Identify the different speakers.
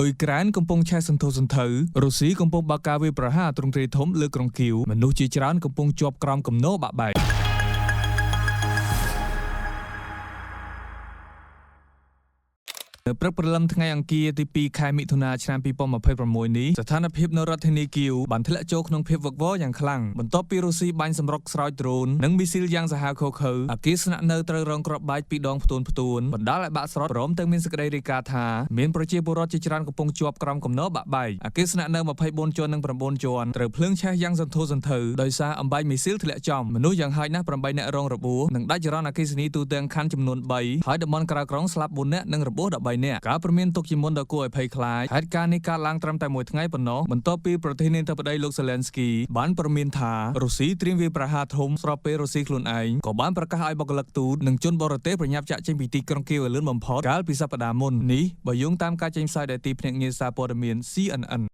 Speaker 1: អ៊ុយក្រែនកំពុងឆេះសន្ធោសន្ធៅរុស្ស៊ីកំពុងបើកការវាយប្រហារទ្រង់ទ្រាយធំលើក្រុងគីវមនុស្សជាច្រើនកំពុងជាប់ក្រោមគំនរបាក់បែកព្រឹកព្រលឹមថ្ងៃអង្គារទី2ខែមិថុនាឆ្នាំ2026នេះស្ថានភាពនៅរដ្ឋធានីគីវបានធ្លាក់ចូលក្នុងភាពវឹកវរយ៉ាងខ្លាំងបន្ទាប់ពីរុស្ស៊ីបាញ់សម្រុកស្រោចដ្រូននិងមីស៊ីលយ៉ាងសាហាវឃោរឃៅអគារស្នាក់នៅត្រូវរងគ្រាប់បែកពីដងផ្ទួនបណ្ដាលឲ្យបាក់ស្រុតព្រមទាំងមានសេចក្តីរាយការណ៍ថាមានប្រជាពលរដ្ឋជាច្រើនកំពុងជាប់ក្រោមគំនរបាក់បែកអគារស្នាក់នៅ24ជាន់និង9ជាន់ត្រូវភ្លើងឆេះយ៉ាងសន្ធោសន្ធៅដោយសារអំបែកមីស៊ីលធ្លាក់ចំមនុស្សយ៉ាងហោចណាស់8នាក់រងរបួសនិងដាច់ចរន្តអគ្គិសនីទូទាំងខណ្ឌចំនួន3ហើយតំបន់ក្រៅក្រុងស្លាប់4នាក់និងរបួស13នាក់ការព្រមានទុកជាមុនដ៏គួរឲ្យភ័យខ្លាចហេតុការណ៍នេះកើតឡើងត្រឹមតែមួយថ្ងៃប៉ុណ្ណោះបន្ទាប់ពីប្រធានាធិបតីលោកZelenskyបានព្រមានថារុស្ស៊ីត្រៀមវាយប្រហារធំស្របពេលរុស្ស៊ីខ្លួនឯងក៏បានប្រកាសឲ្យបុគ្គលិកទូតនិងជនបរទេសប្រញាប់ចាក់ចេញពីទីក្រុងគីវឲ្យលឿនបំផុតកាលពីសប្តាហ៍មុននេះបើយោងតាមការចេញផ្សាយដោយទីភ្នាក់ងារសារព័ត៌មានCNN